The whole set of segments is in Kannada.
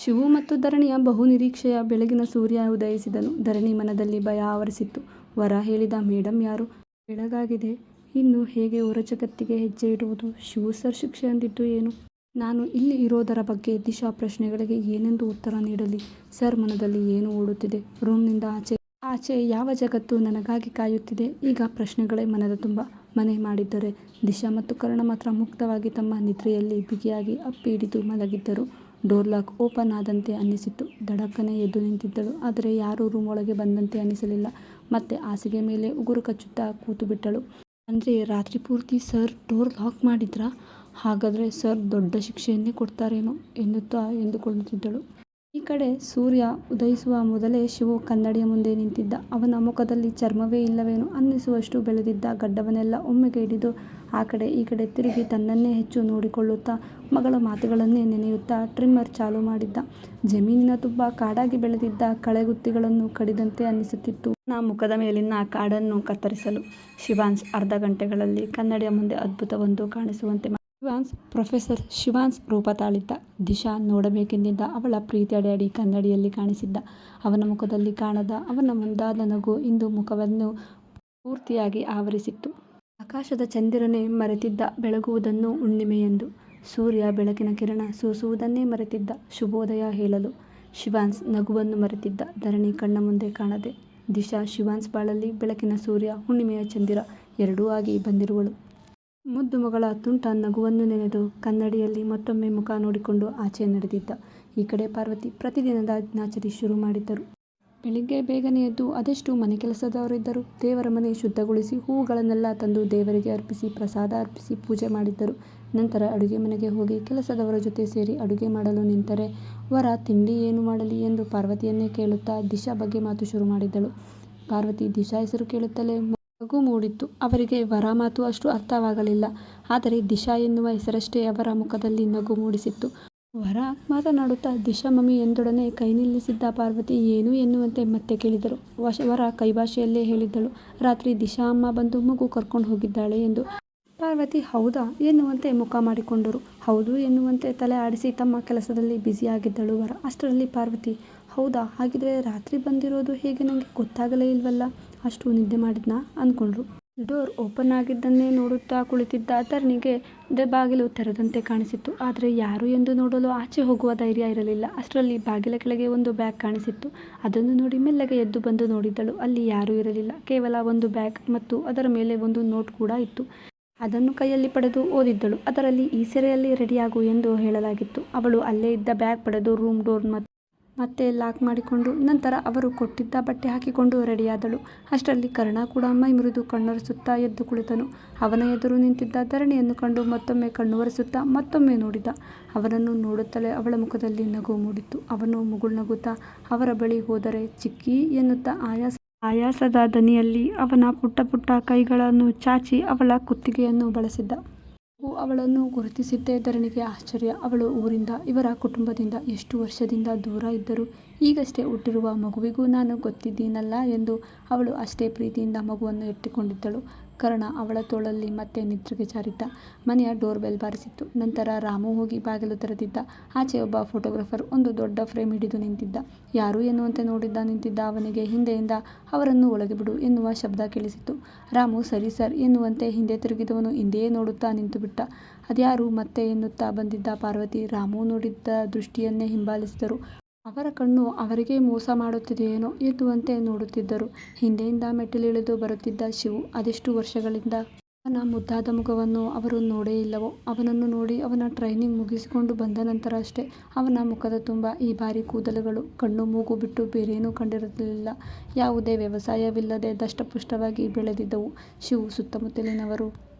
ಶಿವು ಮತ್ತು ಧರಣಿಯ ಬಹುನಿರೀಕ್ಷೆಯ ಬೆಳಗಿನ ಸೂರ್ಯ ಉದಯಿಸಿದನು. ಧರಣಿ ಮನದಲ್ಲಿ ಭಯ ಆವರಿಸಿತ್ತು. ವರ ಹೇಳಿದ ಮೇಡಮ್ ಯಾರು? ಬೆಳಗಾಗಿದೆ, ಇನ್ನು ಹೇಗೆ ಹೊರಜಗತ್ತಿಗೆ ಹೆಜ್ಜೆ ಇಡುವುದು? ಶಿವು ಸರ್ ಶಿಕ್ಷೆ ಅಂದಿದ್ದು ಏನು? ನಾನು ಇಲ್ಲಿ ಇರೋದರ ಬಗ್ಗೆ ದಿಶಾ ಪ್ರಶ್ನೆಗಳಿಗೆ ಏನೆಂದು ಉತ್ತರ ನೀಡಲಿ? ಸರ್ ಮನದಲ್ಲಿ ಏನು ಓಡುತ್ತಿದೆ? ರೂಮ್ನಿಂದ ಆಚೆ ಯಾವ ಜಗತ್ತು ನನಗಾಗಿ ಕಾಯುತ್ತಿದೆ? ಈಗ ಪ್ರಶ್ನೆಗಳೇ ಮನದ ತುಂಬ ಮನೆ ಮಾಡಿದ್ದರೆ ದಿಶಾ ಮತ್ತು ಕರ್ಣ ಮಾತ್ರ ಮುಕ್ತವಾಗಿ ತಮ್ಮ ನಿದ್ರೆಯಲ್ಲಿ ಬಿಗಿಯಾಗಿ ಅಪ್ಪಿ ಹಿಡಿದು ಮಲಗಿದ್ದರು. ಡೋರ್ ಲಾಕ್ ಓಪನ್ ಆದಂತೆ ಅನ್ನಿಸಿತು. ಧಡಕ್ಕನೆ ಎದ್ದು ನಿಂತಿದ್ದಳು. ಆದರೆ ಯಾರೂ ರೂಮ್ ಒಳಗೆ ಬಂದಂತೆ ಅನ್ನಿಸಲಿಲ್ಲ. ಮತ್ತೆ ಹಾಸಿಗೆ ಮೇಲೆ ಉಗುರು ಕಚ್ಚುತ್ತಾ ಕೂತುಬಿಟ್ಟಳು. ಅಂದ್ರೆ ರಾತ್ರಿ ಪೂರ್ತಿ ಸರ್ ಡೋರ್ ಲಾಕ್ ಮಾಡಿದ್ರಾ? ಹಾಗಾದ್ರೆ ಸರ್ ದೊಡ್ಡ ಶಿಕ್ಷೆಯನ್ನೇ ಕೊಡ್ತಾರೇನೋ ಎನ್ನುತ್ತಾ ಎಂದುಕೊಳ್ಳುತ್ತಿದ್ದಳು. ಈ ಕಡೆ ಸೂರ್ಯ ಉದಯಿಸುವ ಮೊದಲೇ ಶಿವು ಕನ್ನಡಿಯ ಮುಂದೆ ನಿಂತಿದ್ದ. ಅವನ ಮುಖದಲ್ಲಿ ಚರ್ಮವೇ ಇಲ್ಲವೇನೋ ಅನ್ನಿಸುವಷ್ಟು ಬೆಳೆದಿದ್ದ ಗಡ್ಡವನ್ನೆಲ್ಲ ಒಮ್ಮೆಗೆ ಹಿಡಿದು ಆ ಕಡೆ ಈ ಕಡೆ ತಿರುಗಿ ತನ್ನನ್ನೇ ಹೆಚ್ಚು ನೋಡಿಕೊಳ್ಳುತ್ತಾ ಮಗಳ ಮಾತುಗಳನ್ನೇ ನೆನೆಯುತ್ತಾ ಟ್ರಿಮ್ಮರ್ ಚಾಲು ಮಾಡಿದ್ದ. ಜಮೀನಿನ ತುಂಬ ಕಾಡಾಗಿ ಬೆಳೆದಿದ್ದ ಕಳೆಗುತ್ತಿಗಳನ್ನು ಕಡಿದಂತೆ ಅನ್ನಿಸುತ್ತಿತ್ತು. ಅವನ ಮುಖದ ಮೇಲಿನ ಕಾಡನ್ನು ಕತ್ತರಿಸಲು ಶಿವಾನ್ಸ್ ಅರ್ಧ ಗಂಟೆಗಳಲ್ಲಿ ಕನ್ನಡಿಯ ಮುಂದೆ ಅದ್ಭುತವೊಂದು ಕಾಣಿಸುವಂತೆ ಶಿವಾನ್ಸ್ ಪ್ರೊಫೆಸರ್ ಶಿವಾನ್ಸ್ ರೂಪ ತಾಳಿದ್ದ. ದಿಶಾ ನೋಡಬೇಕೆಂದಿದ್ದ ಅವಳ ಪ್ರೀತಿಯ ಡ್ಯಾಡಿ ಕನ್ನಡಿಯಲ್ಲಿ ಕಾಣಿಸಿದ್ದ. ಅವನ ಮುಖದಲ್ಲಿ ಕಾಣದ ಅವನ ಮುಂದಾದ ನಗು ಇಂದು ಮುಖವನ್ನು ಪೂರ್ತಿಯಾಗಿ ಆವರಿಸಿತ್ತು. ಆಕಾಶದ ಚಂದಿರನೇ ಮರೆತಿದ್ದ ಬೆಳಗುವುದನ್ನು ಹುಣ್ಣಿಮೆಯೆಂದು. ಸೂರ್ಯ ಬೆಳಕಿನ ಕಿರಣ ಸೂಸುವುದನ್ನೇ ಮರೆತಿದ್ದ ಶುಭೋದಯ ಹೇಳಲು. ಶಿವಾನ್ಸ್ ನಗುವನ್ನು ಮರೆತಿದ್ದ. ಧರಣಿ ಕಣ್ಣ ಮುಂದೆ ಕಾಣದೆ. ದಿಶಾ ಶಿವಾನ್ಸ್ ಬಾಳಲ್ಲಿ ಬೆಳಕಿನ ಸೂರ್ಯ, ಹುಣ್ಣಿಮೆಯ ಚಂದಿರ ಎರಡೂ ಆಗಿ ಬಂದಿರುವಳು. ಮುದ್ದು ಮಗಳ ತುಂಟ ನಗುವನ್ನು ನೆನೆದು ಕನ್ನಡಿಯಲ್ಲಿ ಮತ್ತೊಮ್ಮೆ ಮುಖ ನೋಡಿಕೊಂಡು ಆಚೆ ನಡೆದಿದ್ದ. ಈ ಕಡೆ ಪಾರ್ವತಿ ಪ್ರತಿದಿನದ ದಿನಾಚರಿ ಶುರು ಮಾಡಿದ್ದರು. ಬೆಳಿಗ್ಗೆ ಬೇಗನೆ ಎದ್ದು ಅದೆಷ್ಟು ಮನೆ ಕೆಲಸದವರಿದ್ದರು. ದೇವರ ಮನೆ ಶುದ್ಧಗೊಳಿಸಿ ಹೂವುಗಳನ್ನೆಲ್ಲ ತಂದು ದೇವರಿಗೆ ಅರ್ಪಿಸಿ ಪ್ರಸಾದ ಅರ್ಪಿಸಿ ಪೂಜೆ ಮಾಡಿದ್ದರು. ನಂತರ ಅಡುಗೆ ಮನೆಗೆ ಹೋಗಿ ಕೆಲಸದವರ ಜೊತೆ ಸೇರಿ ಅಡುಗೆ ಮಾಡಲು ನಿಂತರೆ ವರ ತಿಂಡಿ ಏನು ಮಾಡಲಿ ಎಂದು ಪಾರ್ವತಿಯನ್ನೇ ಕೇಳುತ್ತಾ ದಿಶಾ ಬಗ್ಗೆ ಮಾತು ಶುರು ಮಾಡಿದ್ದಳು. ಪಾರ್ವತಿ ದಿಶಾ ಹೆಸರು ಕೇಳುತ್ತಲೇ ನಗು ಮೂಡಿತ್ತು. ಅವರಿಗೆ ವರ ಮಾತು ಅಷ್ಟು ಅರ್ಥವಾಗಲಿಲ್ಲ. ಆದರೆ ದಿಶಾ ಎನ್ನುವ ಹೆಸರಷ್ಟೇ ಅವರ ಮುಖದಲ್ಲಿ ನಗು ಮೂಡಿಸಿತ್ತು. ವರ ಮಾತನಾಡುತ್ತಾ ದಿಶಾ ಮಮ್ಮಿ ಎಂದೊಡನೆ ಕೈ ನಿಲ್ಲಿಸಿದ್ದ ಪಾರ್ವತಿ ಏನು ಎನ್ನುವಂತೆ ಮತ್ತೆ ಕೇಳಿದರು. ವರ ಕೈಭಾಷೆಯಲ್ಲೇ ಹೇಳಿದ್ದಳು, ರಾತ್ರಿ ದಿಶಾ ಅಮ್ಮ ಬಂದು ಮಗು ಕರ್ಕೊಂಡು ಹೋಗಿದ್ದಾಳೆ ಎಂದು. ಪಾರ್ವತಿ ಹೌದಾ ಎನ್ನುವಂತೆ ಮುಖ ಮಾಡಿಕೊಂಡರು. ಹೌದು ಎನ್ನುವಂತೆ ತಲೆ ಆಡಿಸಿ ತಮ್ಮ ಕೆಲಸದಲ್ಲಿ ಬ್ಯುಸಿಯಾಗಿದ್ದಳು ವರ. ಅಷ್ಟರಲ್ಲಿ ಪಾರ್ವತಿ ಹೌದಾ, ಹಾಗಿದ್ರೆ ರಾತ್ರಿ ಬಂದಿರೋದು ಹೇಗೆ ನನಗೆ ಗೊತ್ತಾಗಲೇ ಇಲ್ವಲ್ಲ, ಅಷ್ಟು ನಿದ್ದೆ ಮಾಡಿದ್ನಾ ಅಂದ್ಕೊಂಡ್ರು. ಡೋರ್ ಓಪನ್ ಆಗಿದ್ದನ್ನೇ ನೋಡುತ್ತಾ ಕುಳಿತಿದ್ದ ಧರಣಿಗೆ ಬಾಗಿಲು ತೆರೆದಂತೆ ಕಾಣಿಸಿತ್ತು. ಆದರೆ ಯಾರು ಎಂದು ನೋಡಲು ಆಚೆ ಹೋಗುವ ಧೈರ್ಯ ಇರಲಿಲ್ಲ. ಅಷ್ಟರಲ್ಲಿ ಬಾಗಿಲ ಕೆಳಗೆ ಒಂದು ಬ್ಯಾಗ್ ಕಾಣಿಸಿತ್ತು. ಅದನ್ನು ನೋಡಿ ಮೆಲ್ಲಗೆ ಎದ್ದು ಬಂದು ನೋಡಿದ್ದಳು. ಅಲ್ಲಿ ಯಾರೂ ಇರಲಿಲ್ಲ. ಕೇವಲ ಒಂದು ಬ್ಯಾಗ್ ಮತ್ತು ಅದರ ಮೇಲೆ ಒಂದು ನೋಟ್ ಕೂಡ ಇತ್ತು. ಅದನ್ನು ಕೈಯಲ್ಲಿ ಪಡೆದು ಓದಿದ್ದಳು. ಅದರಲ್ಲಿ ಈ ಸೀರೆಯಲ್ಲಿ ರೆಡಿಯಾಗು ಎಂದು ಹೇಳಲಾಗಿತ್ತು. ಅವಳು ಅಲ್ಲೇ ಇದ್ದ ಬ್ಯಾಗ್ ಪಡೆದು ರೂಮ್ ಡೋರ್ ಮತ್ತೆ ಲಾಕ್ ಮಾಡಿಕೊಂಡು ನಂತರ ಅವರು ಕೊಟ್ಟಿದ್ದ ಬಟ್ಟೆ ಹಾಕಿಕೊಂಡು ರೆಡಿಯಾದಳು. ಅಷ್ಟರಲ್ಲಿ ಕರ್ಣ ಕೂಡ ಮೈ ಮುರಿದು ಕಣ್ಣೊರೆಸುತ್ತಾ ಎದ್ದು ಕುಳಿತನು. ಅವನ ಎದುರು ನಿಂತಿದ್ದ ಧರಣಿಯನ್ನು ಕಂಡು ಮತ್ತೊಮ್ಮೆ ಕಣ್ಣೊರೆಸುತ್ತಾ ಮತ್ತೊಮ್ಮೆ ನೋಡಿದ. ಅವನನ್ನು ನೋಡುತ್ತಲೇ ಅವಳ ಮುಖದಲ್ಲಿ ನಗು ಮೂಡಿತ್ತು. ಅವನು ಮುಗುಳ್ನಗುತ್ತಾ ಅವರ ಬಳಿ ಹೋದರೆ ಚಿಕ್ಕಿ ಎನ್ನುತ್ತಾ ಆಯಾಸದ ದನಿಯಲ್ಲಿ ಅವನ ಪುಟ್ಟ ಪುಟ್ಟ ಕೈಗಳನ್ನು ಚಾಚಿ ಅವಳ ಕುತ್ತಿಗೆಯನ್ನು ಬಳಸಿದ್ದ. ಅವಳನ್ನು ಗುರುತಿಸಿದ್ದೇ ಧರಣಿಗೆ ಆಶ್ಚರ್ಯ. ಅವಳು ಊರಿಂದ, ಇವರ ಕುಟುಂಬದಿಂದ ಎಷ್ಟು ವರ್ಷದಿಂದ ದೂರ ಇದ್ದರು. ಈಗಷ್ಟೇ ಹುಟ್ಟಿರುವ ಮಗುವಿಗೂ ನಾನು ಗೊತ್ತಿದ್ದೀನಲ್ಲ ಎಂದು ಅವಳು ಅಷ್ಟೇ ಪ್ರೀತಿಯಿಂದ ಮಗುವನ್ನು ಎತ್ತಿಕೊಂಡಿದ್ದಳು. ಕರ್ಣ ಅವಳ ತೋಳಲ್ಲಿ ಮತ್ತೆ ನಿದ್ರೆಗೆ ಜಾರಿದ್ದ. ಮನೆಯ ಡೋರ್ ಬೆಲ್ ಬಾರಿಸಿತ್ತು. ನಂತರ ರಾಮು ಹೋಗಿ ಬಾಗಿಲು ತೆರೆದಿದ್ದ. ಆಚೆ ಒಬ್ಬ ಫೋಟೋಗ್ರಾಫರ್ ಒಂದು ದೊಡ್ಡ ಫ್ರೇಮ್ ಹಿಡಿದು ನಿಂತಿದ್ದ. ಯಾರು ಎನ್ನುವಂತೆ ನಿಂತಿದ್ದ ಅವನಿಗೆ ಹಿಂದೆಯಿಂದ ಅವರನ್ನು ಒಳಗೆ ಬಿಡು ಎನ್ನುವ ಶಬ್ದ ಕೇಳಿಸಿತು. ರಾಮು ಸರಿ ಸರ್ ಎನ್ನುವಂತೆ ಹಿಂದೆ ತಿರುಗಿದವನು ಹಿಂದೆಯೇ ನೋಡುತ್ತಾ ನಿಂತುಬಿಟ್ಟ. ಅದ್ಯಾರು ಮತ್ತೆ ಎನ್ನುತ್ತಾ ಬಂದಿದ್ದ ಪಾರ್ವತಿ ರಾಮು ನೋಡಿದ್ದ ದೃಷ್ಟಿಯನ್ನೇ ಹಿಂಬಾಲಿಸಿದರು. ಅವರ ಕಣ್ಣು ಅವರಿಗೇ ಮೋಸ ಮಾಡುತ್ತಿದೆಯೇನೋ ಎನ್ನುವಂತೆ ನೋಡುತ್ತಿದ್ದರು. ಹಿಂದೆಯಿಂದ ಮೆಟ್ಟಿಲಿಳಿದು ಬರುತ್ತಿದ್ದ ಶಿವು. ಅದೆಷ್ಟು ವರ್ಷಗಳಿಂದ ಅವನ ಮುದ್ದಾದ ಮುಖವನ್ನು ಅವರು ನೋಡೇ ಇಲ್ಲವೋ. ಅವನನ್ನು ನೋಡಿ ಅವನ ಟ್ರೈನಿಂಗ್ ಮುಗಿಸಿಕೊಂಡು ಬಂದ ನಂತರ ಅಷ್ಟೇ ಅವನ ಮುಖದ ತುಂಬ ಈ ಬಾರಿ ಕೂದಲುಗಳು, ಕಣ್ಣು ಮೂಗು ಬಿಟ್ಟು ಬೇರೇನೂ ಕಂಡಿರಲಿಲ್ಲ. ಯಾವುದೇ ವ್ಯವಸಾಯವಿಲ್ಲದೆ ದಷ್ಟಪುಷ್ಟವಾಗಿ ಬೆಳೆದಿದ್ದವು. ಶಿವು ಸುತ್ತಮುತ್ತಲಿನವರು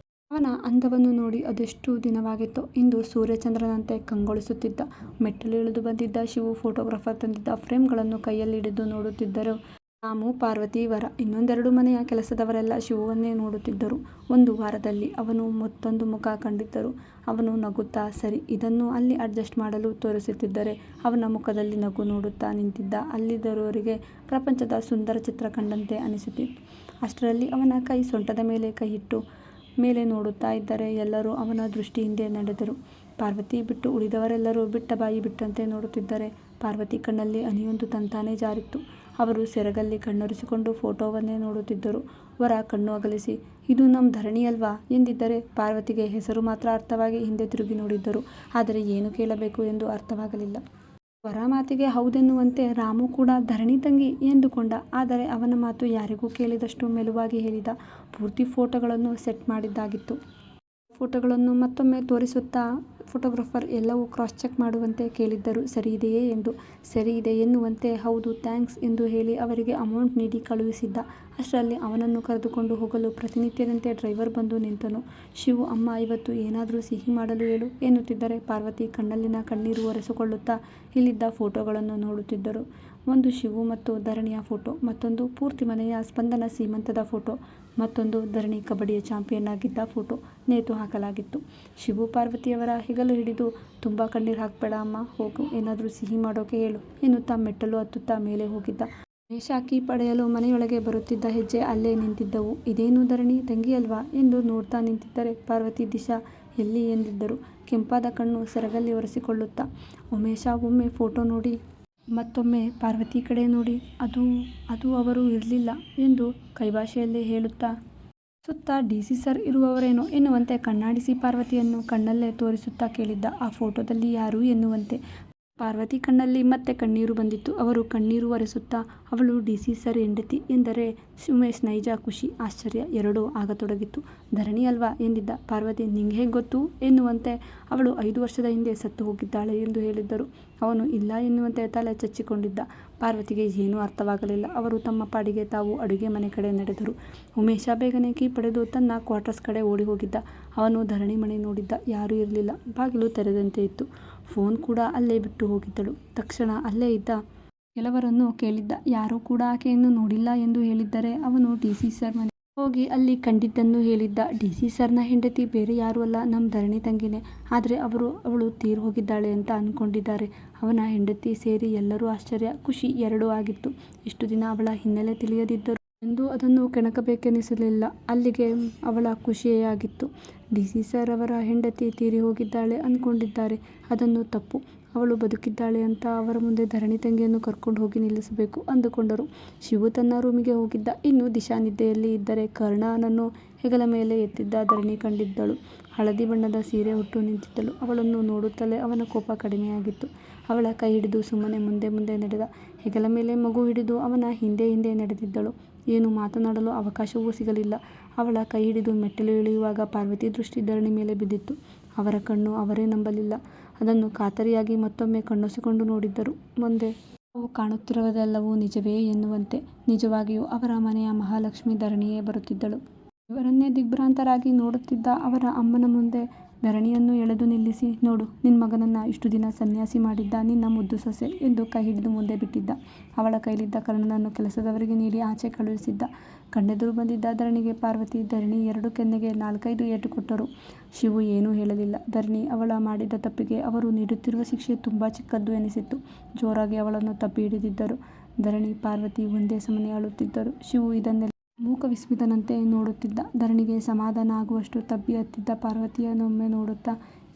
ಅವನ ಅಂದವನ್ನು ನೋಡಿ ಅದೆಷ್ಟು ದಿನವಾಗಿತ್ತೋ ಇಂದು ಸೂರ್ಯಚಂದ್ರನಂತೆ ಕಂಗೊಳಿಸುತ್ತಿದ್ದ. ಮೆಟ್ಟಿಲಿಳಿದು ಬಂದಿದ್ದ ಶಿವು ಫೋಟೋಗ್ರಾಫರ್ ತಂದಿದ್ದ ಫ್ರೇಮ್ಗಳನ್ನು ಕೈಯಲ್ಲಿ ಹಿಡಿದು ನೋಡುತ್ತಿದ್ದರು. ರಾಮು, ಪಾರ್ವತಿ, ವರ ಇನ್ನೊಂದೆರಡು ಮನೆಯ ಕೆಲಸದವರೆಲ್ಲ ಶಿವುವನ್ನೇ ನೋಡುತ್ತಿದ್ದರು. ಒಂದು ವಾರದಲ್ಲಿ ಅವನು ಮತ್ತೊಂದು ಮುಖ ಕಂಡಿದ್ದರು. ಅವನು ನಗುತ್ತಾ ಸರಿ ಇದನ್ನು ಅಲ್ಲಿ ಅಡ್ಜಸ್ಟ್ ಮಾಡಲು ತೋರಿಸುತ್ತಿದ್ದರೆ ಅವನ ಮುಖದಲ್ಲಿ ನಗು ನೋಡುತ್ತಾ ನಿಂತಿದ್ದ ಅಲ್ಲಿದ್ದವರಿಗೆ ಪ್ರಪಂಚದ ಸುಂದರ ಚಿತ್ರ ಕಂಡಂತೆ ಅನಿಸುತ್ತಿತ್ತು. ಅಷ್ಟರಲ್ಲಿ ಅವನ ಕೈ ಸೊಂಟದ ಮೇಲೆ ಕೈ ಇಟ್ಟು ಮೇಲೆ ನೋಡುತ್ತಾ ಇದ್ದರೆ ಎಲ್ಲರೂ ಅವನ ದೃಷ್ಟಿ ಹಿಂದೆ ನಡೆದರು. ಪಾರ್ವತಿ ಬಿಟ್ಟು ಉಳಿದವರೆಲ್ಲರೂ ಬಿಟ್ಟ ಬಾಯಿ ಬಿಟ್ಟಂತೆ ನೋಡುತ್ತಿದ್ದರೆ ಪಾರ್ವತಿ ಕಣ್ಣಲ್ಲಿ ಹನಿಯೊಂದು ತಂತಾನೇ ಜಾರಿತ್ತು. ಅವರು ಸೆರಗಲ್ಲಿ ಕಣ್ಣೊರೆಸಿಕೊಂಡು ಫೋಟೋವನ್ನೇ ನೋಡುತ್ತಿದ್ದರು. ವರ ಕಣ್ಣು ಅಗಲಿಸಿ, ಇದು ನಮ್ಮ ಧರಣಿ ಅಲ್ವಾ ಎಂದಿದ್ದರೆ ಪಾರ್ವತಿಗೆ ಹೆಸರು ಮಾತ್ರ ಅರ್ಥವಾಗಿ ಹಿಂದೆ ತಿರುಗಿ ನೋಡಿದ್ದರು. ಆದರೆ ಏನು ಕೇಳಬೇಕು ಎಂದು ಅರ್ಥವಾಗಲಿಲ್ಲ. ವರ ಮಾತಿಗೆ ಹೌದೆನ್ನುವಂತೆ ರಾಮು ಕೂಡ ಧರಣಿ ತಂಗಿ ಎಂದುಕೊಂಡ. ಆದರೆ ಅವನ ಮಾತು ಯಾರಿಗೂ ಕೇಳಿದಷ್ಟು ಮೆಲುವಾಗಿ ಹೇಳಿದ. ಪೂರ್ತಿ ಫೋಟೋಗಳನ್ನು ಸೆಟ್ ಮಾಡಿದ್ದಾಗಿತ್ತು. ಫೋಟೋಗಳನ್ನು ಮತ್ತೊಮ್ಮೆ ತೋರಿಸುತ್ತಾ ಫೋಟೋಗ್ರಾಫರ್ ಎಲ್ಲವೂ ಕ್ರಾಸ್ ಚೆಕ್ ಮಾಡುವಂತೆ ಕೇಳಿದ್ದರು. ಸರಿಯಿದೆಯೇ ಎಂದು. ಸರಿ ಇದೆ ಎನ್ನುವಂತೆ ಹೌದು ಥ್ಯಾಂಕ್ಸ್ ಎಂದು ಹೇಳಿ ಅವರಿಗೆ ಅಮೌಂಟ್ ನೀಡಿ ಕಳುಹಿಸಿದ್ದ. ಅಷ್ಟರಲ್ಲಿ ಅವನನ್ನು ಕರೆದುಕೊಂಡು ಹೋಗಲು ಪ್ರತಿನಿತ್ಯದಂತೆ ಡ್ರೈವರ್ ಬಂದು ನಿಂತನು. ಶಿವು, ಅಮ್ಮ ಇವತ್ತು ಏನಾದರೂ ಸಿಹಿ ಮಾಡಲು ಹೇಳು ಎನ್ನುತ್ತಿದ್ದರೆ ಪಾರ್ವತಿ ಕಣ್ಣಲ್ಲಿನ ಕಣ್ಣೀರು ಒರೆಸಿಕೊಳ್ಳುತ್ತಾ ಇಲ್ಲಿದ್ದ ಫೋಟೋಗಳನ್ನು ನೋಡುತ್ತಿದ್ದರು. ಒಂದು ಶಿವು ಮತ್ತು ಧರಣಿಯ ಫೋಟೋ, ಮತ್ತೊಂದು ಪೂರ್ತಿ ಮನೆಯ ಸ್ಪಂದನ ಸೀಮಂತದ ಫೋಟೋ, ಮತ್ತೊಂದು ಧರಣಿ ಕಬಡ್ಡಿಯ ಚಾಂಪಿಯನ್ ಆಗಿದ್ದ ಫೋಟೋ ನೇತು ಹಾಕಲಾಗಿತ್ತು. ಶಿವು ಪಾರ್ವತಿಯವರ ಹೆಗಲು ಹಿಡಿದು, ತುಂಬ ಕಣ್ಣೀರು ಹಾಕಬೇಡ ಅಮ್ಮ, ಹೋಗು, ಏನಾದರೂ ಸಿಹಿ ಮಾಡೋಕೆ ಹೇಳು ಎನ್ನುತ್ತಾ ಮೆಟ್ಟಲು ಹತ್ತುತ್ತಾ ಮೇಲೆ ಹೋಗಿದ್ದ. ರಮೇಶ ಕೀ ಪಡೆಯಲು ಮನೆಯೊಳಗೆ ಬರುತ್ತಿದ್ದ ಹೆಜ್ಜೆ ಅಲ್ಲೇ ನಿಂತಿದ್ದವು. ಇದೇನು ಧರಣಿ ತಂಗಿ ಅಲ್ವಾ ಎಂದು ನೋಡ್ತಾ ನಿಂತಿದ್ದರೆ ಪಾರ್ವತಿ ದಿಶಾ ಎಲ್ಲಿ ಎಂದಿದ್ದರು. ಕೆಂಪಾದ ಕಣ್ಣು ಸೆರಗಲ್ಲಿ ಒರೆಸಿಕೊಳ್ಳುತ್ತಾ. ಉಮೇಶ ಒಮ್ಮೆ ಫೋಟೋ ನೋಡಿ ಮತ್ತೊಮ್ಮೆ ಪಾರ್ವತಿ ಕಡೆ ನೋಡಿ, ಅದು ಅವರು ಇರಲಿಲ್ಲ ಎಂದು ಕೈಭಾಷೆಯಲ್ಲೇ ಹೇಳುತ್ತಾ ಸುತ್ತ ಡಿ.ಸಿ ಸರ್ ಇರುವವರೇನೋ ಎನ್ನುವಂತೆ ಕಣ್ಣಾಡಿಸಿ ಪಾರ್ವತಿಯನ್ನು ಕಣ್ಣಲ್ಲೇ ತೋರಿಸುತ್ತಾ ಕೇಳಿದ್ದ. ಆ ಫೋಟೋದಲ್ಲಿ ಯಾರು ಎನ್ನುವಂತೆ. ಪಾರ್ವತಿ ಕಣ್ಣಲ್ಲಿ ಮತ್ತೆ ಕಣ್ಣೀರು ಬಂದಿತ್ತು. ಅವರು ಕಣ್ಣೀರು ಒರೆಸುತ್ತಾ, ಅವಳು ಡಿ.ಸಿ ಸರ್ ಹೆಂಡತಿ ಎಂದರೆ ಉಮೇಶ್ ನೈಜ ಖುಷಿ, ಆಶ್ಚರ್ಯ ಎರಡೂ ಆಗತೊಡಗಿತ್ತು. ಧರಣಿ ಅಲ್ವಾ ಎಂದಿದ್ದ. ಪಾರ್ವತಿ, ನಿಂಗೆ ಹೇಗೆ ಗೊತ್ತು ಎನ್ನುವಂತೆ. ಅವಳು 5 ವರ್ಷದ ಹಿಂದೆ ಸತ್ತು ಹೋಗಿದ್ದಾಳೆ ಎಂದು ಹೇಳಿದ್ದರು. ಅವನು ಇಲ್ಲ ಎನ್ನುವಂತೆ ತಲೆ ಚಚ್ಚಿಕೊಂಡಿದ್ದ. ಪಾರ್ವತಿಗೆ ಏನೂ ಅರ್ಥವಾಗಲಿಲ್ಲ. ಅವರು ತಮ್ಮ ಪಾಡಿಗೆ ತಾವು ಅಡುಗೆ ಮನೆ ಕಡೆ ನಡೆದರು. ಉಮೇಶ ಬೇಗನೆ ಕೀ ಪಡೆದು ತನ್ನ ಕ್ವಾರ್ಟರ್ಸ್ ಕಡೆ ಓಡಿ ಹೋಗಿದ್ದ. ಅವನು ಧರಣಿ ಮನೆ ನೋಡಿದ್ದ. ಯಾರೂ ಇರಲಿಲ್ಲ. ಬಾಗಿಲು ತೆರೆದಂತೆ ಇತ್ತು. ಫೋನ್ ಕೂಡ ಅಲ್ಲೇ ಬಿಟ್ಟು ಹೋಗಿದ್ದಳು. ತಕ್ಷಣ ಅಲ್ಲೇ ಇದ್ದ ಕೆಲವರನ್ನು ಕೇಳಿದ್ದ. ಯಾರೂ ಕೂಡ ಆಕೆಯನ್ನು ನೋಡಿಲ್ಲ ಎಂದು ಹೇಳಿದ್ದರೆ ಅವನು ಡಿ.ಸಿ ಸರ್ ಮನೆ ಹೋಗಿ ಅಲ್ಲಿ ಕಂಡಿದ್ದನ್ನು ಹೇಳಿದ್ದ. ಡಿ.ಸಿ ಸರ್ನ ಹೆಂಡತಿ ಬೇರೆ ಯಾರೂ ಅಲ್ಲ, ನಮ್ಮ ಧರಣಿ ತಂಗಿನೇ. ಆದರೆ ಅವಳು ತೀರು ಹೋಗಿದ್ದಾಳೆ ಅಂತ ಅಂದ್ಕೊಂಡಿದ್ದಾರೆ. ಅವನ ಹೆಂಡತಿ ಸೇರಿ ಎಲ್ಲರೂ ಆಶ್ಚರ್ಯ, ಖುಷಿ ಎರಡೂ ಆಗಿತ್ತು. ಇಷ್ಟು ದಿನ ಅವಳ ಹಿನ್ನೆಲೆ ತಿಳಿಯದಿದ್ದರು ಎಂದು ಅದನ್ನು ಕೆಣಕಬೇಕೆನಿಸಲಿಲ್ಲ. ಅಲ್ಲಿಗೆ ಅವಳ ಖುಷಿಯೇ ಆಗಿತ್ತು. ಡಿ.ಸಿ ಸರ್ ಅವರ ಹೆಂಡತಿ ತೀರಿ ಹೋಗಿದ್ದಾಳೆ ಅಂದ್ಕೊಂಡಿದ್ದಾರೆ. ಅದನ್ನು ತಪ್ಪು. ಅವಳು ಬದುಕಿದ್ದಾಳೆ ಅಂತ ಅವರ ಮುಂದೆ ಧರಣಿ ತಂಗಿಯನ್ನು ಕರ್ಕೊಂಡು ಹೋಗಿ ನಿಲ್ಲಿಸಬೇಕು ಅಂದುಕೊಂಡರು. ಶಿವು ತನ್ನ ರೂಮಿಗೆ ಹೋಗಿದ್ದ. ಇನ್ನು ದಿಶಾ ನಿದ್ದೆಯಲ್ಲಿ ಇದ್ದರೆ ಕರ್ಣನನ್ನು ಹೆಗಲ ಮೇಲೆ ಎತ್ತಿದ್ದ ಧರಣಿ ಕಂಡಿದ್ದಳು. ಹಳದಿ ಬಣ್ಣದ ಸೀರೆ ಉಟ್ಟು ನಿಂತಿದ್ದಳು. ಅವಳನ್ನು ನೋಡುತ್ತಲೇ ಅವನ ಕೋಪ ಕಡಿಮೆಯಾಗಿತ್ತು. ಅವಳ ಕೈ ಹಿಡಿದು ಸುಮ್ಮನೆ ಮುಂದೆ ಮುಂದೆ ನಡೆದ. ಹೆಗಲ ಮೇಲೆ ಮಗು ಹಿಡಿದು ಅವನ ಹಿಂದೆ ಹಿಂದೆ ನಡೆದಿದ್ದಳು. ಏನು ಮಾತನಾಡಲು ಅವಕಾಶವೂ ಸಿಗಲಿಲ್ಲ. ಅವಳ ಕೈ ಹಿಡಿದು ಮೆಟ್ಟಿಲು ಇಳಿಯುವಾಗ ಪಾರ್ವತಿ ದೃಷ್ಟಿ ಧರಣಿ ಮೇಲೆ ಬಿದ್ದಿತ್ತು. ಅವರ ಕಣ್ಣು ಅವರೇ ನಂಬಲಿಲ್ಲ. ಅದನ್ನು ಖಾತರಿಯಾಗಿ ಮತ್ತೊಮ್ಮೆ ಕಣ್ಣೊಸಿಕೊಂಡು ನೋಡಿದ್ದರು. ಮುಂದೆ ಅವು ಕಾಣುತ್ತಿರುವುದೆಲ್ಲವೂ ನಿಜವೇ ಎನ್ನುವಂತೆ. ನಿಜವಾಗಿಯೂ ಅವರ ಮನೆಯ ಮಹಾಲಕ್ಷ್ಮಿ ಧರಣಿಯೇ ಬರುತ್ತಿದ್ದಳು. ಇವರನ್ನೇ ದಿಗ್ಭ್ರಾಂತರಾಗಿ ನೋಡುತ್ತಿದ್ದ ಅವರ ಅಮ್ಮನ ಮುಂದೆ ಧರಣಿಯನ್ನು ಎಳೆದು ನಿಲ್ಲಿಸಿ, ನೋಡು, ನಿನ್ನ ಮಗನನ್ನು ಇಷ್ಟು ದಿನ ಸನ್ಯಾಸಿ ಮಾಡಿದ್ದ ನಿನ್ನ ಮುದ್ದು ಸೊಸೆ ಎಂದು ಕೈ ಹಿಡಿದು ಮುಂದೆ ಬಿಟ್ಟಿದ್ದ. ಅವಳ ಕೈಲಿದ್ದ ಕರ್ಣನನ್ನು ಕೆಲಸದವರಿಗೆ ನೀಡಿ ಆಚೆ ಕಳುಹಿಸಿದ್ದ. ಕಣ್ಣೆದುರು ಬಂದಿದ್ದ ಧರಣಿಗೆ ಪಾರ್ವತಿ, ಧರಣಿ 2 ಕೆನ್ನೆಗೆ 4-5 ಏಟು ಕೊಟ್ಟರು. ಶಿವು ಏನೂ ಹೇಳಲಿಲ್ಲ. ಧರಣಿ ಅವಳ ಮಾಡಿದ ತಪ್ಪಿಗೆ ಅವರು ನೀಡುತ್ತಿರುವ ಶಿಕ್ಷೆ ತುಂಬ ಚಿಕ್ಕದ್ದು ಎನಿಸಿತ್ತು. ಜೋರಾಗಿ ಅವಳನ್ನು ತಬ್ಬಿ ಹಿಡಿದಿದ್ದರು. ಧರಣಿ, ಪಾರ್ವತಿ ಒಂದೇ ಸಮನೆ ಅಳುತ್ತಿದ್ದರು. ಶಿವು ಇದನ್ನೆಲ್ಲ ಮೂಕ ವಿಸ್ಮಿತನಂತೆ ನೋಡುತ್ತಿದ್ದ. ಧರಣಿಗೆ ಸಮಾಧಾನ ಆಗುವಷ್ಟು ತಬ್ಬಿ ಹತ್ತಿದ್ದ ಪಾರ್ವತಿಯನ್ನೊಮ್ಮೆ ನೋಡುತ್ತಾ,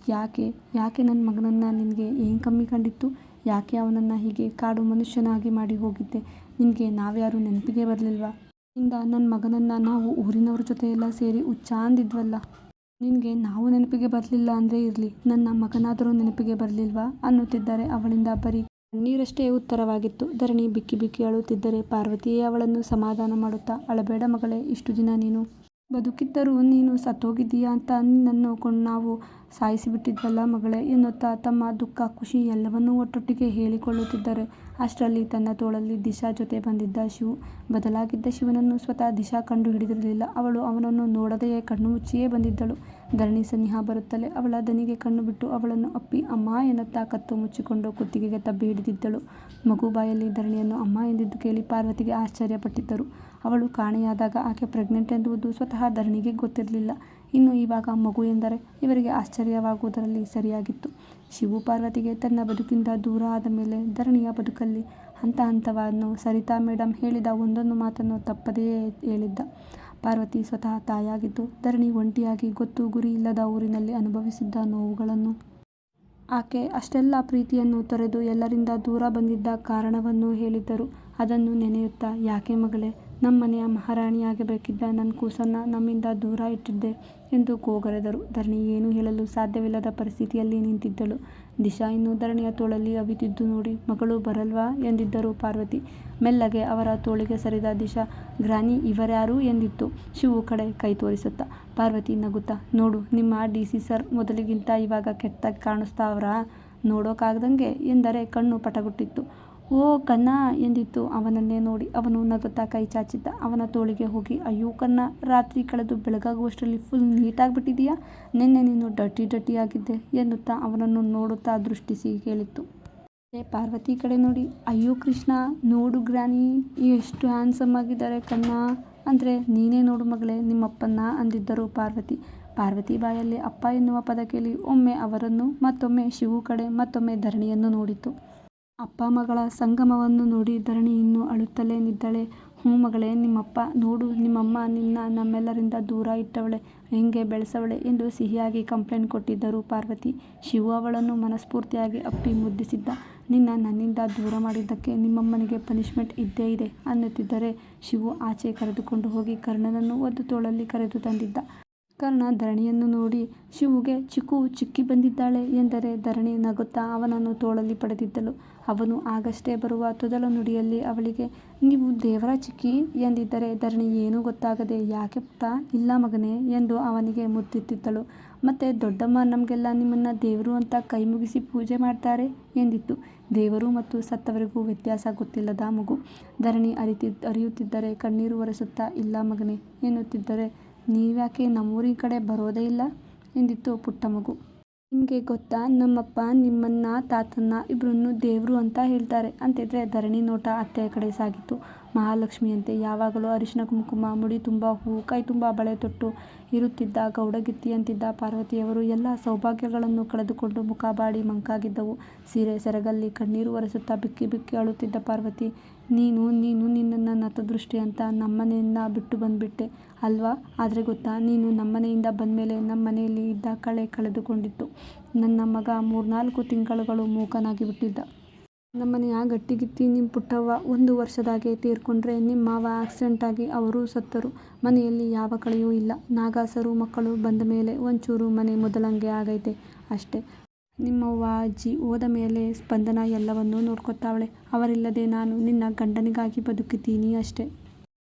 ಯಾಕೆ ನನ್ನ ಮಗನನ್ನು ನಿನಗೆ ಏನು ಕಮ್ಮಿ ಕಂಡಿತ್ತು? ಯಾಕೆ ಅವನನ್ನು ಹೀಗೆ ಕಾಡು ಮನುಷ್ಯನಾಗಿ ಮಾಡಿ ಹೋಗಿದ್ದೆ? ನಿನಗೆ ನಾವ್ಯಾರೂ ನೆನಪಿಗೆ ಬರಲಿಲ್ವಾ? ಇಂದ ನನ್ನ ಮಗನನ್ನು ನಾವು ಊರಿನವ್ರ ಜೊತೆಯೆಲ್ಲ ಸೇರಿ ಹುಚ್ಚ ಅಂದಿದ್ವಲ್ಲ. ನಿನಗೆ ನಾವು ನೆನಪಿಗೆ ಬರಲಿಲ್ಲ ಅಂದರೆ ಇರಲಿ, ನನ್ನ ಮಗನಾದರೂ ನೆನಪಿಗೆ ಬರಲಿಲ್ವಾ ಅನ್ನುತ್ತಿದ್ದರೆ ಅವಳಿಂದ ಬರೀ ಕಣ್ಣೀರಷ್ಟೇ ಉತ್ತರವಾಗಿತ್ತು. ಧರಣಿ ಬಿಕ್ಕಿ ಬಿಕ್ಕಿ ಅಳುತ್ತಿದ್ದರೆ ಪಾರ್ವತಿಯೇ ಅವಳನ್ನು ಸಮಾಧಾನ ಮಾಡುತ್ತಾ, ಅಳಬೇಡ ಮಗಳೇ, ಇಷ್ಟು ದಿನ ನೀನು ಬದುಕಿದ್ದರೂ ನೀನು ಸತ್ತೋಗಿದ್ದೀಯಾ ಅಂತ ನಿನ್ನನ್ನು ನಾವು ಸಾಯಿಸಿಬಿಟ್ಟಿದ್ವಲ್ಲ ಮಗಳೇ ಎನ್ನುತ್ತಾ ತಮ್ಮ ದುಃಖ ಖುಷಿ ಎಲ್ಲವನ್ನೂ ಒಟ್ಟೊಟ್ಟಿಗೆ ಹೇಳಿಕೊಳ್ಳುತ್ತಿದ್ದರೆ ಅಷ್ಟರಲ್ಲಿ ತನ್ನ ತೋಳಲ್ಲಿ ದಿಶಾ ಜೊತೆ ಬಂದಿದ್ದ ಶಿವು. ಬದಲಾಗಿದ್ದ ಶಿವನನ್ನು ಸ್ವತಃ ದಿಶಾ ಕಂಡು ಹಿಡಿದಿರಲಿಲ್ಲ. ಅವಳು ಅವನನ್ನು ನೋಡದೆಯೇ ಕಣ್ಣು ಮುಚ್ಚಿಯೇ ಬಂದಿದ್ದಳು. ಧರಣಿ ಸನಿಹ ಬರುತ್ತಲೇ ಅವಳ ದನಿಗೆ ಕಣ್ಣು ಬಿಟ್ಟು ಅವಳನ್ನು ಅಪ್ಪಿ ಅಮ್ಮ ಎನ್ನುತ್ತಾ ಕತ್ತು ಮುಚ್ಚಿಕೊಂಡು ಕುತ್ತಿಗೆಗೆ ತಬ್ಬಿ ಹಿಡಿದಿದ್ದಳು. ಮಗು ಬಾಯಲ್ಲಿ ಧರಣಿಯನ್ನು ಅಮ್ಮ ಎಂದಿದ್ದು ಕೇಳಿ ಪಾರ್ವತಿಗೆ ಆಶ್ಚರ್ಯಪಟ್ಟಿದ್ದರು. ಅವಳು ಕಾಣೆಯಾದಾಗ ಆಕೆ ಪ್ರೆಗ್ನೆಂಟ್ ಎಂದುವುದು ಸ್ವತಃ ಧರಣಿಗೆ ಗೊತ್ತಿರಲಿಲ್ಲ. ಇನ್ನು ಇವಾಗ ಮಗು ಎಂದರೆ ಇವರಿಗೆ ಆಶ್ಚರ್ಯವಾಗುವುದರಲ್ಲಿ ಸರಿಯಾಗಿತ್ತು. ಶಿವು ಪಾರ್ವತಿಗೆ ತನ್ನ ಬದುಕಿಂದ ದೂರ ಆದ ಮೇಲೆ ಧರಣಿಯ ಬದುಕಲ್ಲಿ ಹಂತ ಹಂತವನ್ನು ಸರಿತಾ ಮೇಡಮ್ ಹೇಳಿದ ಒಂದೊಂದು ಮಾತನ್ನು ತಪ್ಪದೇ ಹೇಳಿದ್ದ. ಪಾರ್ವತಿ ಸ್ವತಃ ತಾಯಾಗಿದ್ದು ಧರಣಿ ಒಂಟಿಯಾಗಿ ಗೊತ್ತು ಗುರಿ ಇಲ್ಲದ ಊರಿನಲ್ಲಿ ಅನುಭವಿಸಿದ್ದ ನೋವುಗಳನ್ನು ಆಕೆ ಅಷ್ಟೆಲ್ಲ ಪ್ರೀತಿಯನ್ನು ತೊರೆದು ಎಲ್ಲರಿಂದ ದೂರ ಬಂದಿದ್ದ ಕಾರಣವನ್ನು ಹೇಳಿದ್ದರು. ಅದನ್ನು ನೆನೆಯುತ್ತಾ, ಯಾಕೆ ಮಗಳೇ, ನಮ್ಮನೆಯ ಮಹಾರಾಣಿಯಾಗಬೇಕಿದ್ದ ನನ್ನ ಕೂಸನ್ನು ನಮ್ಮಿಂದ ದೂರ ಇಟ್ಟಿದ್ದೆ ಎಂದು ಗೋಗರೆದರು. ಧರಣಿ ಏನೂ ಹೇಳಲು ಸಾಧ್ಯವಿಲ್ಲದ ಪರಿಸ್ಥಿತಿಯಲ್ಲಿ ನಿಂತಿದ್ದಳು. ದಿಶಾ ಇನ್ನೂ ಧರಣಿಯ ತೋಳಲ್ಲಿ ಅವಿತಿದ್ದು ನೋಡಿ, ಮಗಳು ಬರಲ್ವಾ ಎಂದಿದ್ದರು ಪಾರ್ವತಿ. ಮೆಲ್ಲಗೆ ಅವರ ತೋಳಿಗೆ ಸರಿದ ದಿಶಾ, ಗ್ರಾನಿ ಇವರ್ಯಾರು ಎಂದಿತ್ತು ಶಿವು ಕಡೆ ಕೈ ತೋರಿಸುತ್ತಾ. ಪಾರ್ವತಿ ನಗುತ್ತಾ, ನೋಡು, ನಿಮ್ಮ DC ಸರ್ ಮೊದಲಿಗಿಂತ ಇವಾಗ ಕೆಟ್ಟದಾಗಿ ಕಾಣಿಸ್ತಾವ್ರಾ, ನೋಡೋಕ್ಕಾಗ್ದಂಗೆ ಎಂದರೆ ಕಣ್ಣು ಪಟಗುಟ್ಟಿತ್ತು. ಓ ಕನ್ನಾ ಎಂದಿತ್ತು ಅವನನ್ನೇ ನೋಡಿ. ಅವನು ನಗುತ್ತಾ ಕೈ ಚಾಚಿದ್ದ. ಅವನ ತೋಳಿಗೆ ಹೋಗಿ, ಅಯ್ಯೋ ಕನ್ನಾ, ರಾತ್ರಿ ಕಳೆದು ಬೆಳಗಾಗುವಷ್ಟರಲ್ಲಿ ಫುಲ್ ನೀಟಾಗಿಬಿಟ್ಟಿದೀಯಾ, ನಿನ್ನೆ ನೀನು ಡರ್ಟಿ ಆಗಿದ್ದೆ ಎನ್ನುತ್ತಾ ಅವನನ್ನು ನೋಡುತ್ತಾ ದೃಷ್ಟಿಸಿ ಹೇಳಿತ್ತು. ಪಾರ್ವತಿ ಕಡೆ ನೋಡಿ, ಅಯ್ಯೋ ಕೃಷ್ಣ, ನೋಡು ಗ್ರಾನಿ ಎಷ್ಟು ಹ್ಯಾಂಡ್ಸಮ್ ಆಗಿದ್ದಾರೆ ಕನ್ನಾ, ಅಂದರೆ ನೀನೇ ನೋಡು ಮಗಳೇ ನಿಮ್ಮಪ್ಪನ್ನ ಅಂದಿದ್ದರು ಪಾರ್ವತಿ. ಪಾರ್ವತಿ ಬಾಯಲ್ಲಿ ಅಪ್ಪ ಎನ್ನುವ ಪದ ಕೇಳಿ ಒಮ್ಮೆ ಅವರನ್ನು, ಮತ್ತೊಮ್ಮೆ ಶಿವು ಕಡೆ, ಮತ್ತೊಮ್ಮೆ ಧರಣಿಯನ್ನು ನೋಡಿತು. ಅಪ್ಪ ಮಗಳ ಸಂಗಮವನ್ನು ನೋಡಿ ಧರಣಿ ಇನ್ನೂ ಅಳುತ್ತಲೇ ನಿದ್ದಳೆ. ಹ್ಞೂ ಮಗಳೇ, ನಿಮ್ಮಪ್ಪ, ನೋಡು ನಿಮ್ಮಮ್ಮ ನಿನ್ನ ನಮ್ಮೆಲ್ಲರಿಂದ ದೂರ ಇಟ್ಟವಳೆ, ಹೆಂಗೆ ಬೆಳೆಸವಳೆ ಎಂದು ಸಿಹಿಯಾಗಿ ಕಂಪ್ಲೇಂಟ್ ಕೊಟ್ಟಿದ್ದರು ಪಾರ್ವತಿ. ಶಿವು ಅವಳನ್ನು ಮನಸ್ಫೂರ್ತಿಯಾಗಿ ಅಪ್ಪಿ ಮುದ್ದಿಸಿದ್ದ. ನಿನ್ನ ನನ್ನಿಂದ ದೂರ ಮಾಡಿದ್ದಕ್ಕೆ ನಿಮ್ಮಮ್ಮನಿಗೆ ಪನಿಷ್ಮೆಂಟ್ ಇದ್ದೇ ಇದೆ ಅನ್ನುತ್ತಿದ್ದರೆ ಶಿವು ಆಚೆ ಕರೆದುಕೊಂಡು ಹೋಗಿ ಕರ್ಣನನ್ನು ಒಂದು ತೋಳಲ್ಲಿ ಕರೆದು ತಂದಿದ್ದ. ಕರ್ಣ ಧರಣಿಯನ್ನು ನೋಡಿ, ಶಿವುಗೆ ಚಿಕ್ಕು ಚಿಕ್ಕಿ ಬಂದಿದ್ದಾಳೆ ಎಂದರೆ ಧರಣಿ ನಗುತ್ತಾ ಅವನನ್ನು ತೋಳಲ್ಲಿ ಪಡೆದಿದ್ದಳು. ಅವನು ಆಗಷ್ಟೇ ಬರುವ ತೊದಲ ನುಡಿಯಲ್ಲಿ ಅವಳಿಗೆ, ನೀವು ದೇವರ ಚಿಕ್ಕಿ ಎಂದಿದ್ದರೆ ಧರಣಿ ಏನೂ ಗೊತ್ತಾಗದೆ, ಯಾಕೆ ಪುಟ್ಟ, ಇಲ್ಲ ಮಗನೇ ಎಂದು ಅವನಿಗೆ ಮುತ್ತಿತ್ತಿದ್ದಳು. ಮತ್ತೆ ದೊಡ್ಡಮ್ಮ ನಮಗೆಲ್ಲ ನಿಮ್ಮನ್ನ ದೇವರು ಅಂತ ಕೈ ಮುಗಿಸಿ ಪೂಜೆ ಮಾಡ್ತಾರೆ ಎಂದಿತ್ತು. ದೇವರು ಮತ್ತು ಸತ್ತವರಿಗೂ ವ್ಯತ್ಯಾಸ ಗೊತ್ತಿಲ್ಲದ ಮಗು. ಧರಣಿ ಅರಿಯುತ್ತಿದ್ದರೆ ಕಣ್ಣೀರು ಒರೆಸುತ್ತಾ, ಇಲ್ಲ ಮಗನೇ ಎನ್ನುತ್ತಿದ್ದರೆ, ನೀವ್ಯಾಕೆ ನಮ್ಮೂರಿನ ಕಡೆ ಬರೋದೇ ಇಲ್ಲ ಎಂದಿತ್ತು ಪುಟ್ಟ ಮಗು. ನಿಮಗೆ ಗೊತ್ತಾ, ನಮ್ಮಪ್ಪ ನಿಮ್ಮನ್ನ ತಾತನ್ನ ಇಬ್ಬರನ್ನು ದೇವರು ಅಂತ ಹೇಳ್ತಾರೆ ಅಂತಿದ್ರೆ ಧರಣಿ ನೋಟ ಅತ್ತೆಯ ಕಡೆ ಸಾಗಿತ್ತು. ಮಹಾಲಕ್ಷ್ಮಿಯಂತೆ ಯಾವಾಗಲೂ ಅರಿಶಿನ ಕುಂಕುಮ, ಮುಡಿ ತುಂಬ ಹೂ, ಕೈ ತುಂಬ ಬಳೆ ತೊಟ್ಟು ಇರುತ್ತಿದ್ದ ಗೌಡಗಿತ್ತಿಯಂತಿದ್ದ ಪಾರ್ವತಿಯವರು ಎಲ್ಲ ಸೌಭಾಗ್ಯಗಳನ್ನು ಕಳೆದುಕೊಂಡು ಮುಖ ಬಾಡಿ ಮಂಕಾಗಿದ್ದವು. ಸೀರೆ ಸೆರಗಲ್ಲಿ ಕಣ್ಣೀರು ಒರೆಸುತ್ತಾ ಬಿಕ್ಕಿ ಬಿಕ್ಕಿ ಅಳುತ್ತಿದ್ದ ಪಾರ್ವತಿ, ನೀನು ನಿನ್ನನ್ನು ನತದೃಷ್ಟಿ ಅಂತ ನಮ್ಮನೆಯನ್ನ ಬಿಟ್ಟು ಬಂದ್ಬಿಟ್ಟೆ ಅಲ್ವಾ, ಆದರೆ ಗೊತ್ತಾ, ನೀನು ನಮ್ಮನೆಯಿಂದ ಬಂದಮೇಲೆ ನಮ್ಮನೆಯಲ್ಲಿ ಇದ್ದ ಕಳೆ ಕಳೆದುಕೊಂಡಿತ್ತು. ನನ್ನ ಮಗ 3-4 ತಿಂಗಳುಗಳು ಮೂಕನಾಗಿ ಬಿಟ್ಟಿದ್ದ. ನಮ್ಮನೆಯ ಗಟ್ಟಿಗಿತ್ತಿ ನಿಮ್ಮ ಪುಟ್ಟವ್ವ 1 ವರ್ಷದಾಗೆ ತೀರ್ಕೊಂಡ್ರೆ, ನಿಮ್ಮ ಮಾವ ಆಕ್ಸಿಡೆಂಟಾಗಿ ಅವರೂ ಸತ್ತರು. ಮನೆಯಲ್ಲಿ ಯಾವ ಕಳೆಯೂ ಇಲ್ಲ. ನಾಗಾಸರು ಮಕ್ಕಳು ಬಂದ ಮೇಲೆ ಒಂಚೂರು ಮನೆ ಮೊದಲಂಗೆ ಆಗೈತೆ ಅಷ್ಟೆ. ನಿಮ್ಮವ್ವ ಅಜ್ಜಿ ಹೋದ ಮೇಲೆ ಸ್ಪಂದನ ಎಲ್ಲವನ್ನೂ ನೋಡ್ಕೊತಾವಳೆ. ಅವರಿಲ್ಲದೆ ನಾನು ನಿನ್ನ ಗಂಡನಿಗಾಗಿ ಬದುಕಿದ್ದೀನಿ ಅಷ್ಟೆ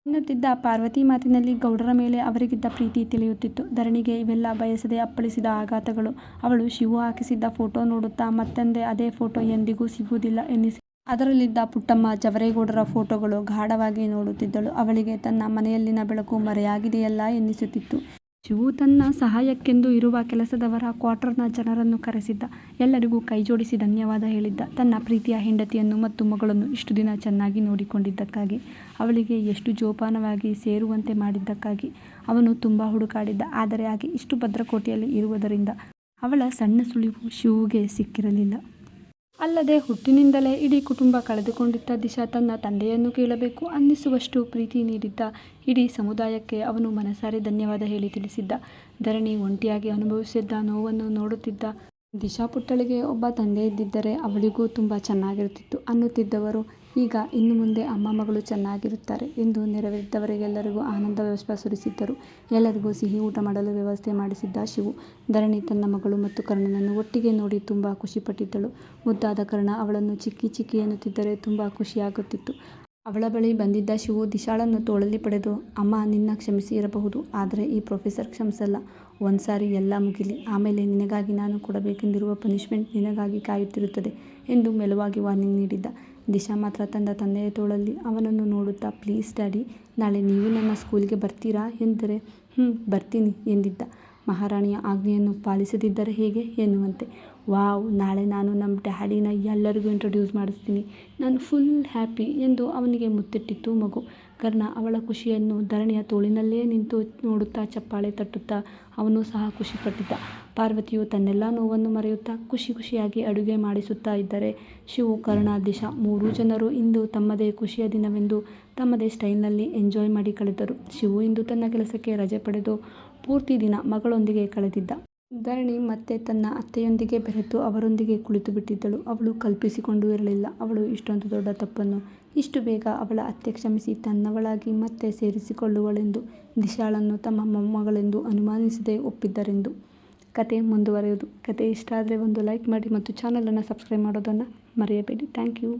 ಎನ್ನುತ್ತಿದ್ದ ಪಾರ್ವತಿ ಮಾತಿನಲ್ಲಿ ಗೌಡರ ಮೇಲೆ ಅವರಿಗಿದ್ದ ಪ್ರೀತಿ ತಿಳಿಯುತ್ತಿತ್ತು. ಧರಣಿಗೆ ಇವೆಲ್ಲ ಬಯಸದೆ ಅಪ್ಪಳಿಸಿದ ಆಘಾತಗಳು. ಅವಳು ಶಿವು ಹಾಕಿಸಿದ್ದ ಫೋಟೋ ನೋಡುತ್ತಾ ಮತ್ತೊಂದೆ ಅದೇ ಫೋಟೋ ಎಂದಿಗೂ ಸಿಗುವುದಿಲ್ಲ ಎನ್ನಿಸಿ ಅದರಲ್ಲಿದ್ದ ಪುಟ್ಟಮ್ಮ ಜವರೇಗೌಡರ ಫೋಟೋಗಳು ಗಾಢವಾಗಿ ನೋಡುತ್ತಿದ್ದಳು. ಅವಳಿಗೆ ತನ್ನ ಮನೆಯಲ್ಲಿನ ಬೆಳಕು ಮರೆಯಾಗಿದೆಯಲ್ಲ ಎನ್ನಿಸುತ್ತಿತ್ತು. ಶಿವು ತನ್ನ ಸಹಾಯಕ್ಕೆಂದು ಇರುವ ಕೆಲಸದವರ ಕ್ವಾರ್ಟರ್ನ ಜನರನ್ನು ಕರೆಸಿದ್ದ. ಎಲ್ಲರಿಗೂ ಕೈಜೋಡಿಸಿ ಧನ್ಯವಾದ ಹೇಳಿದ್ದ. ತನ್ನ ಪ್ರೀತಿಯ ಹೆಂಡತಿಯನ್ನು ಮತ್ತು ಮಗಳನ್ನು ಇಷ್ಟು ದಿನ ಚೆನ್ನಾಗಿ ನೋಡಿಕೊಂಡಿದ್ದಕ್ಕಾಗಿ, ಅವಳಿಗೆ ಎಷ್ಟು ಜೋಪಾನವಾಗಿ ಸೇರುವಂತೆ ಮಾಡಿದ್ದಕ್ಕಾಗಿ. ಅವನು ತುಂಬ ಹುಡುಕಾಡಿದ್ದ. ಆದರೆ ಆಕೆ ಇಷ್ಟು ಭದ್ರಕೋಟೆಯಲ್ಲಿ ಇರುವುದರಿಂದ ಅವಳ ಸಣ್ಣ ಸುಳಿವು ಶಿವುಗೆ ಸಿಕ್ಕಿರಲಿಲ್ಲ. ಅಲ್ಲದೆ ಹುಟ್ಟಿನಿಂದಲೇ ಇಡೀ ಕುಟುಂಬ ಕಳೆದುಕೊಂಡಿದ್ದ ದಿಶಾ ತನ್ನ ತಂದೆಯನ್ನು ಕೇಳಬೇಕು ಅನ್ನಿಸುವಷ್ಟು ಪ್ರೀತಿ ನೀಡಿದ್ದ ಇಡೀ ಸಮುದಾಯಕ್ಕೆ ಅವನು ಮನಸಾರೆ ಧನ್ಯವಾದ ಹೇಳಿ ತಿಳಿಸಿದ್ದ. ಧರಣಿ ಒಂಟಿಯಾಗಿ ಅನುಭವಿಸಿದ್ದ ನೋವನ್ನು ನೋಡುತ್ತಿದ್ದ. ದಿಶಾ ಪುಟ್ಟಳಿಗೆ ಒಬ್ಬ ತಂದೆ ಇದ್ದಿದ್ದರೆ ಅವಳಿಗೂ ತುಂಬ ಚೆನ್ನಾಗಿರುತ್ತಿತ್ತು ಅನ್ನುತ್ತಿದ್ದವರು ಈಗ ಇನ್ನು ಮುಂದೆ ಅಮ್ಮ ಮಗಳು ಚೆನ್ನಾಗಿರುತ್ತಾರೆ ಎಂದು ನೆರವೇರಿದ್ದವರಿಗೆಲ್ಲರಿಗೂ ಆನಂದ ವ್ಯವಸ್ಥೆ ಸುರಿಸಿದ್ದರು. ಎಲ್ಲರಿಗೂ ಸಿಹಿ ಊಟ ಮಾಡಲು ವ್ಯವಸ್ಥೆ ಮಾಡಿಸಿದ್ದ ಶಿವು. ಧರಣಿ ತನ್ನ ಮಗಳು ಮತ್ತು ಕರ್ಣನನ್ನು ಒಟ್ಟಿಗೆ ನೋಡಿ ತುಂಬ ಖುಷಿಪಟ್ಟಿದ್ದಳು. ಮುದ್ದಾದ ಕರ್ಣ ಅವಳನ್ನು ಚಿಕ್ಕಿ ಚಿಕ್ಕಿ ಎನ್ನುತ್ತಿದ್ದರೆ ತುಂಬ ಖುಷಿಯಾಗುತ್ತಿತ್ತು. ಅವಳ ಬಳಿ ಬಂದಿದ್ದ ಶಿವು ದಿಶಾಳನ್ನು ತೋಳಲ್ಲಿ ಪಡೆದು, ಅಮ್ಮ ನಿನ್ನ ಕ್ಷಮಿಸಿ ಇರಬಹುದು, ಆದರೆ ಈ ಪ್ರೊಫೆಸರ್ ಕ್ಷಮಿಸಲ್ಲ. ಒಂದ್ಸಾರಿ ಎಲ್ಲ ಮುಗಿಲಿ, ಆಮೇಲೆ ನಿನಗಾಗಿ ನಾನು ಕೊಡಬೇಕೆಂದಿರುವ ಪನಿಷ್ಮೆಂಟ್ ನಿನಗಾಗಿ ಕಾಯುತ್ತಿರುತ್ತದೆ ಎಂದು ಮೆಲುವಾಗಿ ವಾರ್ನಿಂಗ್ ನೀಡಿದ್ದ. ದಿಶಾ ಮಾತ್ರ ತನ್ನ ತಂದೆಯ ತೋಳಲ್ಲಿ ಅವನನ್ನು ನೋಡುತ್ತಾ, ಪ್ಲೀಸ್ ಡ್ಯಾಡಿ, ನಾಳೆ ನೀವು ನನ್ನ ಸ್ಕೂಲ್ಗೆ ಬರ್ತೀರಾ ಎಂದರೆ ಬರ್ತೀನಿ ಎಂದಿದ್ದ. ಮಹಾರಾಣಿಯ ಆಜ್ಞೆಯನ್ನು ಪಾಲಿಸದಿದ್ದರೆ ಹೇಗೆ ಎನ್ನುವಂತೆ. ವಾವ್, ನಾಳೆ ನಾನು ನಮ್ಮ ಡ್ಯಾಡಿನ ಎಲ್ಲರಿಗೂ ಇಂಟ್ರೊಡ್ಯೂಸ್ ಮಾಡಿಸ್ತೀನಿ, ನಾನು ಫುಲ್ ಹ್ಯಾಪಿ ಎಂದು ಅವನಿಗೆ ಮುತ್ತಿಟ್ಟಿತ್ತು ಮಗು. ಕರ್ಣ ಅವಳ ಖುಷಿಯನ್ನು ಧರಣಿಯ ತೋಳಿನಲ್ಲೇ ನಿಂತು ನೋಡುತ್ತಾ ಚಪ್ಪಾಳೆ ತಟ್ಟುತ್ತಾ ಅವನು ಸಹ ಖುಷಿಪಟ್ಟಿದ್ದ. ಪಾರ್ವತಿಯು ತನ್ನೆಲ್ಲ ನೋವನ್ನು ಮರೆಯುತ್ತಾ ಖುಷಿಯಾಗಿ ಅಡುಗೆ ಮಾಡಿಸುತ್ತಾ ಇದ್ದರೆ ಶಿವು, ಕರ್ಣ, ದಿಶಾ 3 ಜನರು ಇಂದು ತಮ್ಮದೇ ಖುಷಿಯ ದಿನವೆಂದು ತಮ್ಮದೇ ಸ್ಟೈಲ್ನಲ್ಲಿ ಎಂಜಾಯ್ ಮಾಡಿ ಕಳೆದರು. ಶಿವು ಇಂದು ತನ್ನ ಕೆಲಸಕ್ಕೆ ರಜೆ ಪಡೆದು ಪೂರ್ತಿ ದಿನ ಮಗಳೊಂದಿಗೆ ಕಳೆದಿದ್ದ. ಧರಣಿ ಮತ್ತೆ ತನ್ನ ಅತ್ತೆಯೊಂದಿಗೆ ಬೆರೆತು ಅವರೊಂದಿಗೆ ಕುಳಿತು ಬಿಟ್ಟಿದ್ದಳು. ಅವಳು ಕಲ್ಪಿಸಿಕೊಂಡೂ ಇರಲಿಲ್ಲ ಅವಳು ಇಷ್ಟೊಂದು ದೊಡ್ಡ ತಪ್ಪನ್ನು ಇಷ್ಟು ಬೇಗ ಅವಳ ಅತ್ತೆ ಕ್ಷಮಿಸಿ ತನ್ನವಳಾಗಿ ಮತ್ತೆ ಸೇರಿಸಿಕೊಳ್ಳುವಳೆಂದು, ದಿಶಾಳನ್ನು ತಮ್ಮ ಮೊಮ್ಮಗಳೆಂದು ಅನುಮಾನಿಸದೆ ಒಪ್ಪಿದ್ದರೆಂದು. ಕತೆ ಮುಂದುವರೆಯುವುದು. ಕತೆ ಇಷ್ಟ ಆದರೆ ಒಂದು ಲೈಕ್ ಮಾಡಿ ಮತ್ತು ಚಾನಲನ್ನು ಸಬ್ಸ್ಕ್ರೈಬ್ ಮಾಡೋದನ್ನು ಮರೆಯಬೇಡಿ. Thank you.